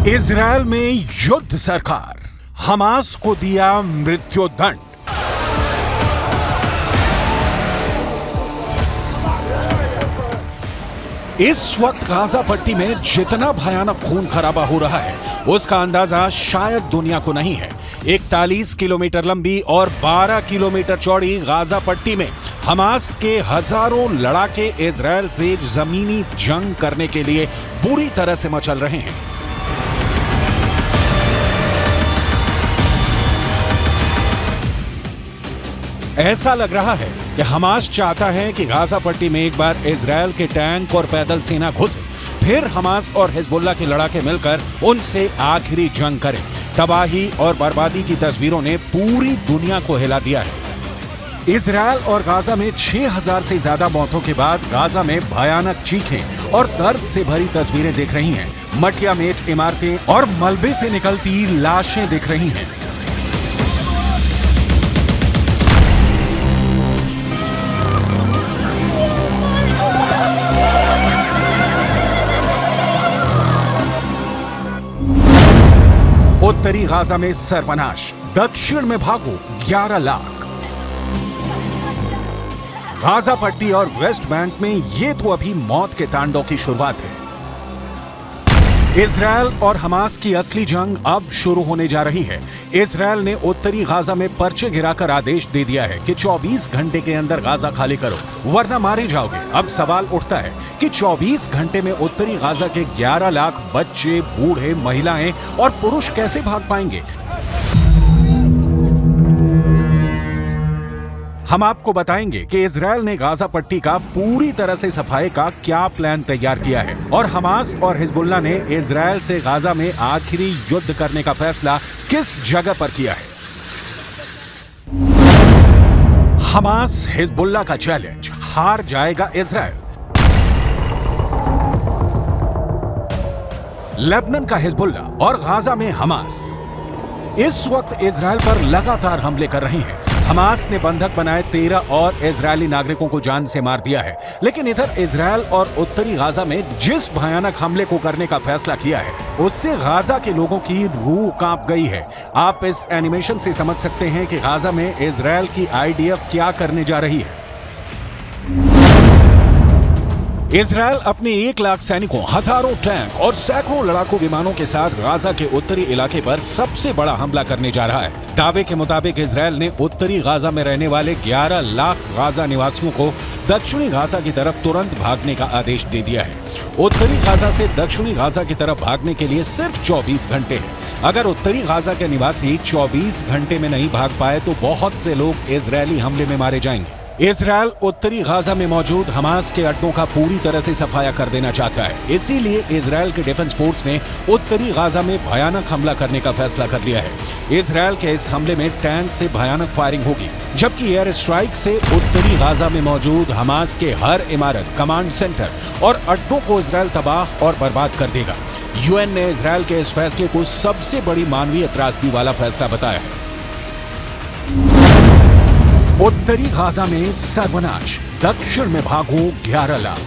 Israel में युद्ध सरकार, हमास को दिया मृत्युदंड। इस वक्त गाजा पट्टी में जितना भयानक खून खराबा हो रहा है उसका अंदाजा शायद दुनिया को नहीं है। 41 किलोमीटर लंबी और 12 किलोमीटर चौड़ी गाजा पट्टी में हमास के हजारों लड़ाके इजरायल से जमीनी जंग करने के लिए बुरी तरह से मचल रहे हैं। ऐसा लग रहा है कि हमास चाहता है कि गाजा पट्टी में एक बार इजरायल के टैंक और पैदल सेना घुसे, फिर हमास और हिजबुल्लाह के लड़ाके मिलकर उनसे आखिरी जंग करें। तबाही और बर्बादी की तस्वीरों ने पूरी दुनिया को हिला दिया है। इजरायल और गाजा में 6000 से ज्यादा मौतों के बाद गाजा में भयानक चीखें और दर्द से भरी तस्वीरें दिख रही हैं। मटिया मेट इमारतें और मलबे से निकलती लाशें दिख रही हैं। उत्तरी गाजा में सर्वनाश, दक्षिण में भागो 11 लाख। गाजा पट्टी और वेस्ट बैंक में ये तो अभी मौत के तांडव की शुरुआत है। इजरायल और हमास की असली जंग अब शुरू होने जा रही है। इजरायल ने उत्तरी गाजा में पर्चे गिराकर आदेश दे दिया है कि 24 घंटे के अंदर गाजा खाली करो वरना मारे जाओगे। अब सवाल उठता है कि 24 घंटे में उत्तरी गाजा के 11 लाख बच्चे, बूढ़े, महिलाएं और पुरुष कैसे भाग पाएंगे? हम आपको बताएंगे कि इजरायल ने गाजा पट्टी का पूरी तरह से सफाई का क्या प्लान तैयार किया है और हमास और हिजबुल्लाह ने इजरायल से गाजा में आखिरी युद्ध करने का फैसला किस जगह पर किया है। हमास हिजबुल्लाह का चैलेंज, हार जाएगा इजरायल। लेबनान का हिजबुल्लाह और गाजा में हमास इस वक्त इजरायल पर लगातार हमले कर रही हैं। हमास ने बंधक बनाए 13 और इजरायली नागरिकों को जान से मार दिया है, लेकिन इधर इजरायल और उत्तरी गाजा में जिस भयानक हमले को करने का फैसला किया है उससे गाजा के लोगों की रूह कांप गई है। आप इस एनिमेशन से समझ सकते हैं कि गाजा में इजरायल की आईडीएफ क्या करने जा रही है। इजरायल अपने 1 लाख सैनिकों, हजारों टैंक और सैकड़ों लड़ाकू विमानों के साथ गाजा के उत्तरी इलाके पर सबसे बड़ा हमला करने जा रहा है। दावे के मुताबिक इजरायल ने उत्तरी गाजा में रहने वाले 11 लाख गाजा निवासियों को दक्षिणी गाजा की तरफ तुरंत भागने का आदेश दे दिया है। उत्तरी गाजा से दक्षिणी गाजा की तरफ भागने के लिए सिर्फ 24 घंटे हैं। अगर उत्तरी गाजा के निवासी 24 घंटे में नहीं भाग पाए तो बहुत से लोग इजरायली हमले में मारे जाएंगे। इजरायल उत्तरी गाजा में मौजूद हमास के अड्डों का पूरी तरह से सफाया कर देना चाहता है। इसीलिए इजरायल के डिफेंस फोर्स ने उत्तरी गाजा में भयानक हमला करने का फैसला कर लिया है। इजरायल के इस हमले में टैंक से भयानक फायरिंग होगी, जबकि एयर स्ट्राइक से उत्तरी गाजा में मौजूद हमास के हर इमारत, कमांड सेंटर और अड्डों को इजरायल तबाह और बर्बाद कर देगा। यूएन ने इजरायल के इस फैसले को सबसे बड़ी मानवीय त्रासदी वाला फैसला बताया है। उत्तरी गाजा में सर्वनाश, दक्षिण में भागो 11 लाख।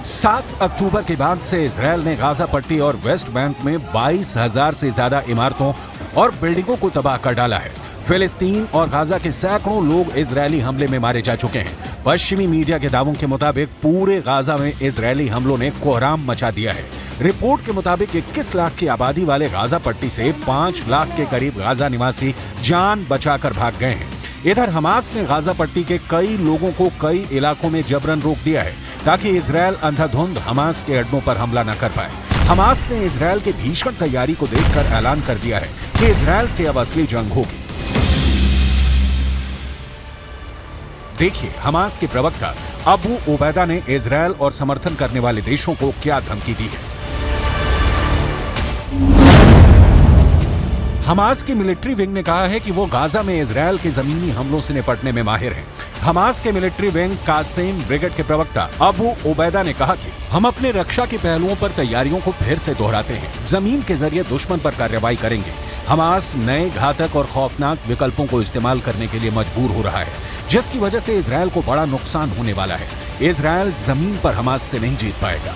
सात अक्टूबर के बाद से इजरायल ने गाजा पट्टी और वेस्ट बैंक में 22,000 से ज्यादा इमारतों और बिल्डिंगों को तबाह कर डाला है। फिलिस्तीन और गाजा के सैकड़ों लोग इजरायली हमले में मारे जा चुके हैं। पश्चिमी मीडिया के दावों के मुताबिक पूरे गाजा में इजरायली हमलों ने कोहराम मचा दिया है। रिपोर्ट के मुताबिक 21 लाख की आबादी वाले गाजा पट्टी से 5 लाख के करीब गाजा निवासी जान बचाकर भाग गए हैं। इधर हमास ने गाजा पट्टी के कई लोगों को कई इलाकों में जबरन रोक दिया है ताकि इजरायल अंधाधुंध हमास के अड्डों पर हमला न कर पाए। हमास ने इजरायल की भीषण तैयारी को देखकर ऐलान कर दिया है कि इजरायल से अब असली जंग होगी। देखिए हमास के प्रवक्ता अबू उबैदा ने इजरायल और समर्थन करने वाले देशों को क्या धमकी दी है। हमास की मिलिट्री विंग ने कहा है कि वो गाजा में इजरायल के जमीनी हमलों से निपटने में माहिर हैं। हमास के मिलिट्री विंग कासिम ब्रिगेड के प्रवक्ता अबू उबैदा ने कहा कि हम अपने रक्षा के पहलुओं पर तैयारियों को फिर से दोहराते हैं। जमीन के जरिए दुश्मन पर कार्रवाई करेंगे। हमास नए घातक और खौफनाक विकल्पों को इस्तेमाल करने के लिए मजबूर हो रहा है, जिसकी वजह से इजरायल को बड़ा नुकसान होने वाला है। इजरायल जमीन पर हमास से नहीं जीत पाएगा।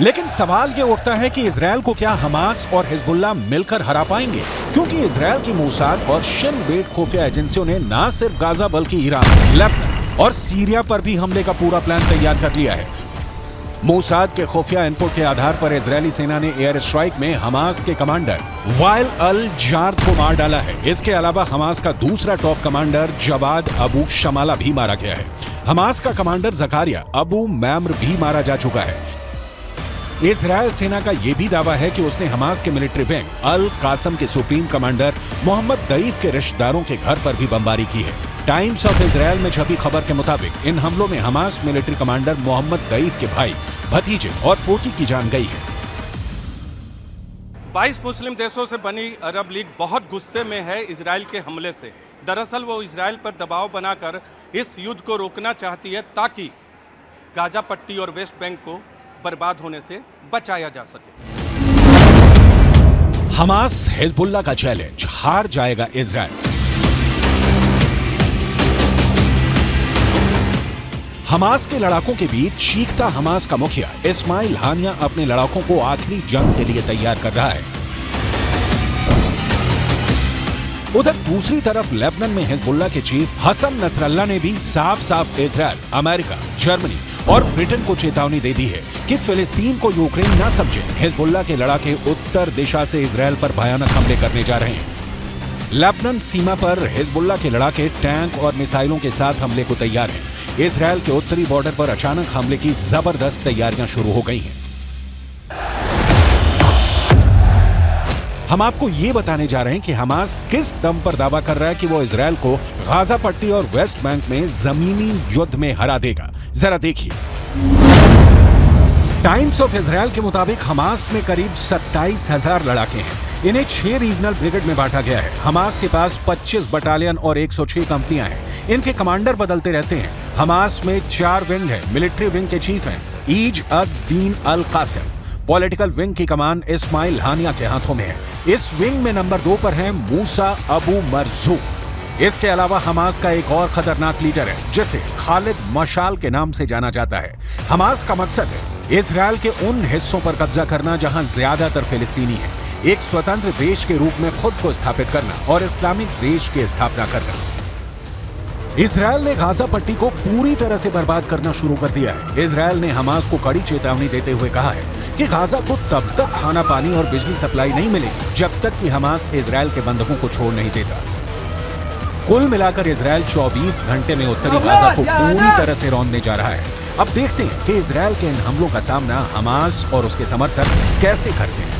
लेकिन सवाल ये उठता है कि इजरायल को क्या हमास और हिजबुल्लाह मिलकर हरा पाएंगे, क्योंकि इजरायल की मोसाद और शिन बेट खुफिया एजेंसियों ने न सिर्फ गाजा बल्कि ईरान, लेबनान और सीरिया पर भी हमले का पूरा प्लान तैयार कर लिया है। मोसाद के खुफिया इनपुट के आधार पर इजरायली सेना ने एयर स्ट्राइक में हमास के कमांडर वाइल अल जार्द को मार डाला है। इसके अलावा हमास का दूसरा टॉप कमांडर जवाद अबू शमाला भी मारा गया है। हमास का कमांडर जकारिया अबू मैम्र भी मारा जा चुका है। इजरायल सेना का यह भी दावा है कि उसने हमास के मिलिट्री विंग अल कासम के सुप्रीम कमांडर मोहम्मद दईफ के रिश्तेदारों के घर पर भी बमबारी की है। टाइम्स ऑफ इजरायल में छपी खबर के मुताबिक इन हमलों में हमास मिलिट्री कमांडर मोहम्मद दईफ के भाई, भतीजे और पोती की जान गई है। 22 मुस्लिम देशों से बनी अरब लीग बहुत गुस्से में है इजरायल के हमले से। दरअसल वो इजरायल पर दबाव बनाकर इस युद्ध को रोकना चाहती है ताकि गाजा पट्टी और वेस्ट बैंक को बर्बाद होने से बचाया जा सके। हमास हिजबुल्लाह का चैलेंज, हार जाएगा इजरायल। हमास के लड़ाकों के बीच चीखता हमास का मुखिया इस्माइल हानिया अपने लड़ाकों को आखिरी जंग के लिए तैयार कर रहा है। उधर दूसरी तरफ लेबनान में हिजबुल्लाह के चीफ हसन नसरल्लाह ने भी साफ साफ इजरायल, अमेरिका, जर्मनी और ब्रिटेन को चेतावनी दे दी है कि फिलिस्तीन को यूक्रेन न समझे। हिजबुल्लाह के लड़ाके उत्तर दिशा से इजरायल पर भयानक हमले करने जा रहे हैं। लेबनान सीमा पर हिजबुल्लाह के लड़ाके टैंक और मिसाइलों के साथ हमले को तैयार हैं। इजरायल के उत्तरी बॉर्डर पर अचानक हमले की जबरदस्त तैयारियां शुरू हो गई हैं। हम आपको ये बताने जा रहे हैं कि हमास किस दम पर दावा कर रहा है कि वो इजरायल को गाजा पट्टी और वेस्ट बैंक में जमीनी युद्ध में हरा देगा। जरा देखिए। टाइम्स ऑफ इजरायल के मुताबिक हमास में करीब 27,000 लड़ाके हैं। इन्हें 6 रीजनल ब्रिगेड में बांटा गया है। हमास के पास 25 बटालियन और 106 कंपनियां हैं। इनके कमांडर बदलते रहते हैं। हमास में 4 विंग है। मिलिट्री विंग के चीफ हैं ईज अद दीन अल कासिम। पॉलिटिकल विंग की कमान इस्माइल हानिया के हाथों में है। इस विंग में नंबर 2 पर है मूसा अबू मरजूक। इसके अलावा हमास का एक और खतरनाक लीडर है जिसे खालिद मशाल के नाम से जाना जाता है। हमास का मकसद है इजरायल के उन हिस्सों पर कब्जा करना जहां ज्यादातर फिलिस्तीनी है, एक स्वतंत्र देश के रूप में खुद को स्थापित करना और इस्लामिक देश की स्थापना करना। इजरायल ने गाजा पट्टी को पूरी तरह से बर्बाद करना शुरू कर दिया है। इजरायल ने हमास को कड़ी चेतावनी देते हुए कहा है कि गाजा को तब तक खाना पानी और बिजली सप्लाई नहीं मिलेगी जब तक कि हमास इजरायल के बंधकों को छोड़ नहीं देता। कुल मिलाकर इजरायल 24 घंटे में उत्तरी गाजा को पूरी तरह से रौंदने जा रहा है। अब देखते हैं कि इजरायल के इन हमलों का सामना हमास और उसके समर्थक कैसे करते हैं।